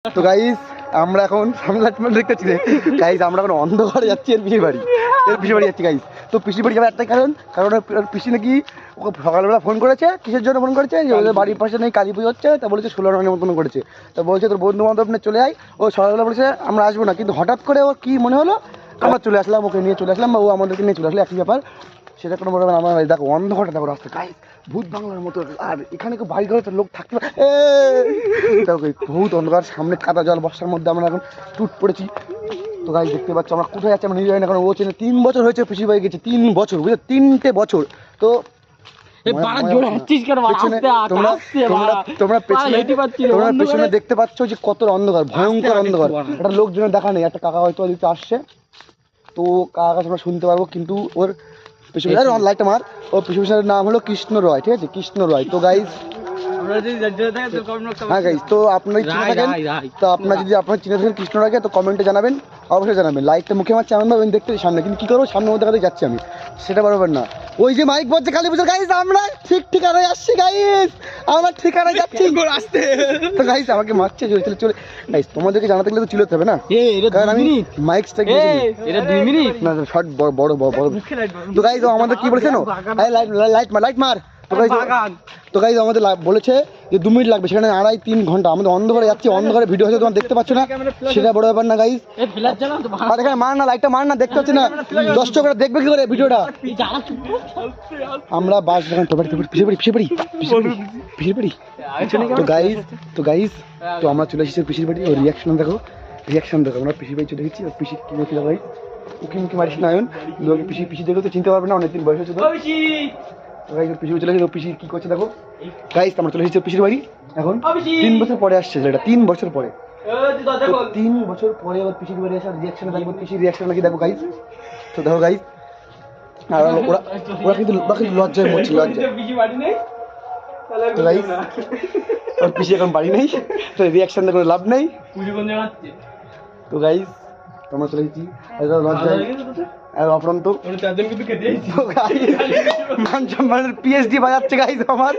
তো গাইস আমরা এখন সামনে দেখতেছি গাইস, আমরা এখন অন্ধকারে যাচ্ছি এর পিসির বাড়ি যাচ্ছি গাইস। তো পিসির বাড়ি যাওয়ার একটাই কারণ পিসি নাকি ওকে সকালবেলা ফোন করেছে। কিসের জন্য ফোন করেছে? যে ওদের বাড়ির পাশে নেই কালী পুজো হচ্ছে, তা বলেছে 16 রানের মতন করেছে। তো বলছে তোর বন্ধু বান্ধব নিয়ে চলে আয়। ও সকালবেলা বলেছে আমরা আসবো না, কিন্তু হঠাৎ করে ওর কি মনে হলো আমরা চলে আসলাম, ওকে নিয়ে চলে আসলাম, বা ও আমাদেরকে নিয়ে চলে আসলো, একই ব্যাপার। সেটা কোনো বলবে না। আমার দেখো অন্ধকারটা দেখো রাস্তা গাইস, ভূত বাংলার মতো। আর এখানে কেউ বাড়ি ঘরে তো লোক থাকতে পারে, বহুত অন্ধকার। সামনে কাদা জল, বর্ষার মধ্যে আমরা এখন টুট পড়েছি। তো গাইস দেখতে পাচ্ছ আমরা কোথায় যাচ্ছি আমরা নিজে জানি না, কারণ ও চেনে 3 বছর হয়েছে পিসি বাড়ি গেছে, 3 বছর, বুঝলে 3টে বছর। তো তোমরা পেছনে দেখতে পাচ্ছ যে কত অন্ধকার, ভয়ঙ্কর অন্ধকার। একটা লোকজনের দেখা নেই, একটা কাকা হয়তো দিতে আসছে, তো কাকা কাছে আমরা শুনতে পারবো। কিন্তু ওর পিছনে লাইটটা মার, ওর পিছনের নাম হলো কৃষ্ণ রয়, ঠিক আছে, কৃষ্ণ রয়। তো গাইস হ্যাঁ গাইস, তো আপনারা চিনে থাকেন, তো আপনারা যদি আপনারা চিনে থাকেন কৃষ্ণ রায়কে, তো কমেন্টে জানাবেন, অবশ্যই জানাবেন। লাইকটা মুখে আমার চান ভাবেন দেখতে সামনে, কিন্তু কি করবো সামনের মধ্যে কাছে যাচ্ছি আমি, সেটা বরাবর না। ওই যে মাইক বলছে কালী পুজো গাইস, আমরা ঠিক ঠিকানায় আসছি গাইস, আমরা ঠিকানায় যাচ্ছি আসতে। তো গাইস আমাকে মারছে চলে গাইস, তোমাদেরকে জানাতে গেলে তো চিলোতে হবে না, কারণ আমি মাইক স্ট্রাইক দিয়েছি। এটা 2 মিনিট না, শর্ট বড়। তো গাইস আমাদের কি বলেছে না, লাইট মার। তো গাইস আমাদের বলেছে যে 2 মিনিট লাগবে, সেখানে 2.5-3 ঘন্টা আমাদের অন্ধকারে যাচ্ছি। অন্ধকারে ভিডিও হচ্ছে তোমার দেখতে পাচ্ছ না, সেটা বড় ব্যাপার না গাইস। আর এখানে মার না, লাইটটা মার না, দেখতে পাচ্ছি না, দর্শকরা দেখবে কি করে ভিডিওটা। আমরা বাস যখন পিছিয়ে পড়ি। তো গাইস তো আমরা চলে এসেছি পিসির বাড়ি। ওর রিয়াকশন দেখো আমরা পিসির বাড়ি চলে এসেছি। পিসি কি বলছিল ভাই, মুখে মারিস না আয়ন, পিসি দেখো তো চিনতে পারবে না, অনেকদিন বয়স হয়েছে তো। পিসি চলে এসেছে, পিসি কি করছে দেখো গাইস। আমরা চলে এসেছি পিসির বাড়ি এখন 3 বছর পরে আসছে, যেটা 3 বছর পরে। 3 বছর পরে আবার পিসির বাড়ি আসার রিয়াকশন দেখবো, পিসির রিয়াকশন নাকি দেখো গাইস। তো দেখো গাইস, আর ওরা কিন্তু লজ্জায় মরছে, লজ্জায়। তো গাইস ওর পিসি এখন বাড়ি নেই, তো রিয়াকশন দেখো লাভ নেই। তো গাইস তোমরা চলে এসেছি লজ্জায় অপরন্ত মান সম্মানের পিএইচডি বাজাচ্ছে গাইস, আমার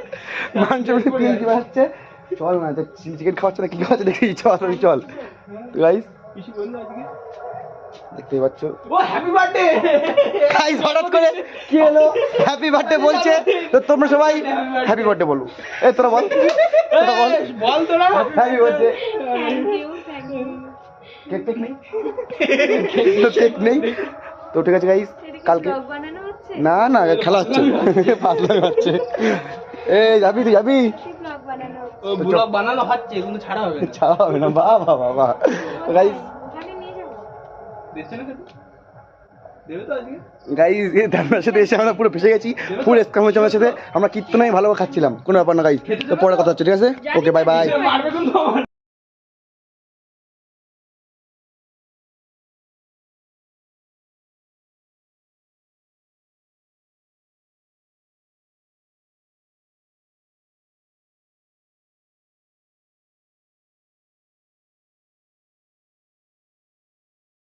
মান সম্মানের পিএইচডি বাজাচ্ছে। চল না, চিকেন খাওয়াচ্ছে না কি খাওয়াচ্ছে দেখি, চল। তো গাইস দেখতেই পাচ্ছ গাইস, হঠাৎ করে কি হলো, হ্যাপি বার্থডে বলছে। তো তোমরা সবাই হ্যাপি বার্থডে বলো। এই তোরা বল হ্যাপি বার্থডে। কেক নেই তো ঠিক আছে গাইস, কালকে না খেলা হচ্ছে, হচ্ছে। এই যাবি ছাড়া হবে না, বাবা গাইস। গাইস তার সাথে এসে আমরা পুরো ফেসে গেছি, পুরো স্ক্যাম হয়েছে আমার সাথে। আমরা কীর্তনাই ভালো খাচ্ছিলাম, কোনো ব্যাপার না গাইস। তো পরে কথা হচ্ছে, ঠিক আছে, ওকে বাই।